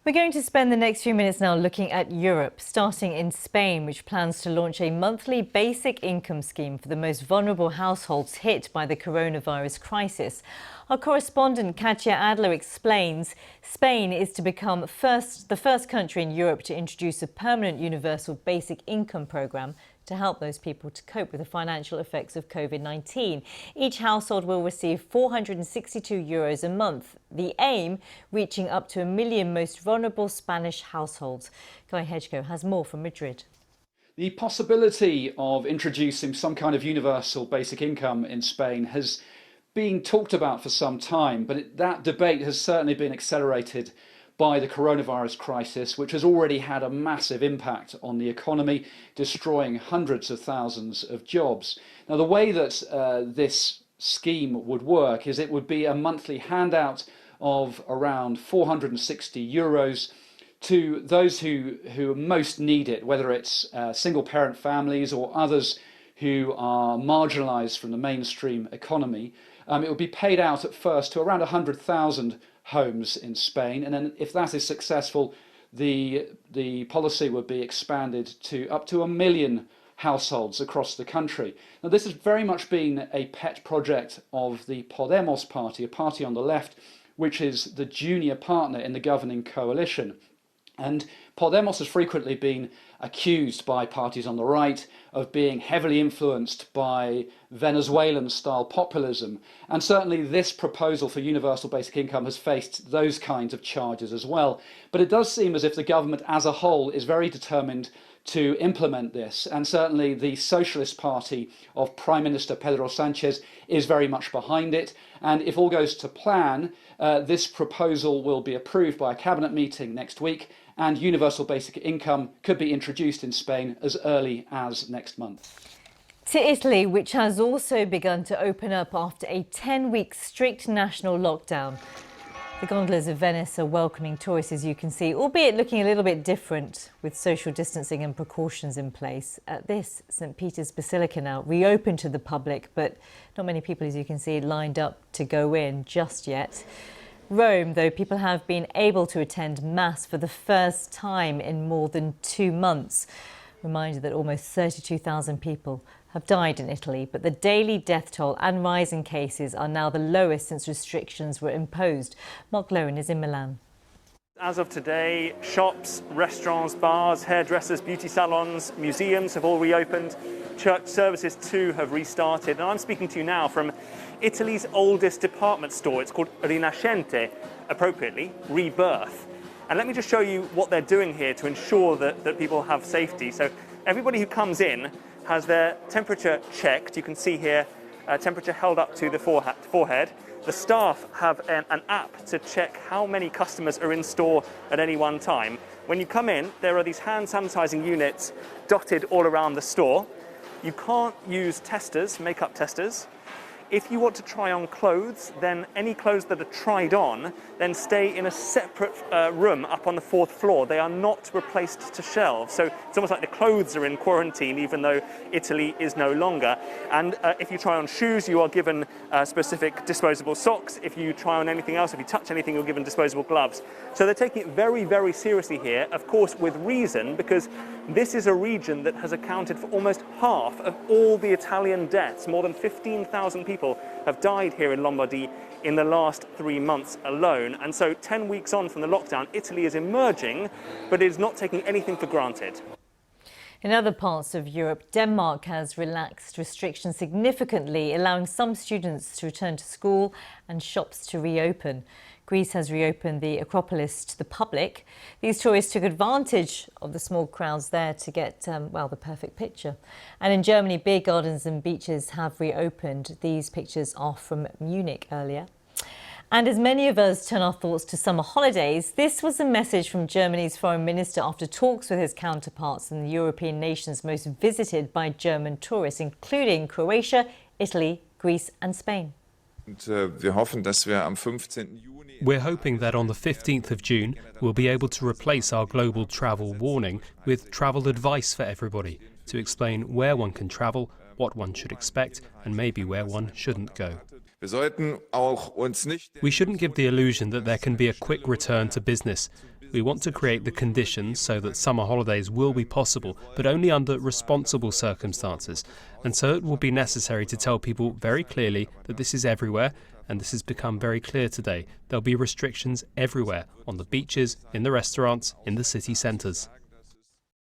We're going to spend the next few minutes now looking at Europe, starting in Spain, which plans to launch a monthly basic income scheme for the most vulnerable households hit by the coronavirus crisis. Our correspondent Katia Adler explains Spain is to become the first country in Europe to introduce a permanent universal basic income programme to help those people to cope with the financial effects of COVID-19. Each household will receive €462 a month, the aim reaching up to 1 million most vulnerable Spanish households. Guy Hedgecoe has more from Madrid. The possibility of introducing some kind of universal basic income in Spain has been talked about for some time, but that debate has certainly been accelerated by the coronavirus crisis, which has already had a massive impact on the economy, destroying hundreds of thousands of jobs. Now, the way that this scheme would work is it would be a monthly handout of around €460 to those who most need it, whether it's single-parent families or others who are marginalised from the mainstream economy. It would be paid out at first to around 100,000 homes in Spain, and then if that is successful, the policy would be expanded to up to 1 million households across the country. Now, this has very much been a pet project of the Podemos party, a party on the left, which is the junior partner in the governing coalition. And Podemos has frequently been accused by parties on the right of being heavily influenced by Venezuelan-style populism. And certainly this proposal for universal basic income has faced those kinds of charges as well. But it does seem as if the government as a whole is very determined to implement this. And certainly the Socialist Party of Prime Minister Pedro Sanchez is very much behind it. And if all goes to plan, this proposal will be approved by a cabinet meeting next week, and universal basic income could be introduced in Spain as early as next month. To Italy, which has also begun to open up after a 10-week strict national lockdown. The gondolas of Venice are welcoming tourists, as you can see, albeit looking a little bit different with social distancing and precautions in place. At this St. Peter's Basilica now reopened to the public, but not many people, as you can see, lined up to go in just yet. Rome, though, people have been able to attend Mass for the first time in more than 2 months. Reminder that almost 32,000 people have died in Italy, but the daily death toll and rising cases are now the lowest since restrictions were imposed. Mark Lowen is in Milan. As of today, shops, restaurants, bars, hairdressers, beauty salons, museums have all reopened. Church services too have restarted. And I'm speaking to you now from Italy's oldest department store. It's called Rinascente, appropriately, Rebirth. And let me just show you what they're doing here to ensure that people have safety. So everybody who comes in has their temperature checked. You can see here, temperature held up to the forehead. The staff have an app to check how many customers are in store at any one time. When you come in, there are these hand sanitizing units dotted all around the store. You can't use testers, makeup testers. If you want to try on clothes, then any clothes that are tried on then stay in a separate room up on the 4th floor. They are not replaced to shelves. So it's almost like the clothes are in quarantine, even though Italy is no longer. And if you try on shoes, you are given specific disposable socks. If you try on anything else, if you touch anything, you're given disposable gloves. So they're taking it very, very seriously here, of course, with reason, because this is a region that has accounted for almost half of all the Italian deaths. More than 15,000 people have died here in Lombardy in the last 3 months alone. And so 10 weeks on from the lockdown, Italy is emerging, but it is not taking anything for granted. In other parts of Europe, Denmark has relaxed restrictions significantly, allowing some students to return to school and shops to reopen. Greece has reopened the Acropolis to the public. These tourists took advantage of the small crowds there to get, the perfect picture. And in Germany, beer gardens and beaches have reopened. These pictures are from Munich earlier. And as many of us turn our thoughts to summer holidays, this was a message from Germany's foreign minister after talks with his counterparts in the European nations most visited by German tourists, including Croatia, Italy, Greece and Spain. We're hoping that on the 15th of June, we'll be able to replace our global travel warning with travel advice for everybody, to explain where one can travel, what one should expect, and maybe where one shouldn't go. We shouldn't give the illusion that there can be a quick return to business. We want to create the conditions so that summer holidays will be possible, but only under responsible circumstances. And so it will be necessary to tell people very clearly that this is everywhere, and this has become very clear today. There'll be restrictions everywhere, on the beaches, in the restaurants, in the city centres.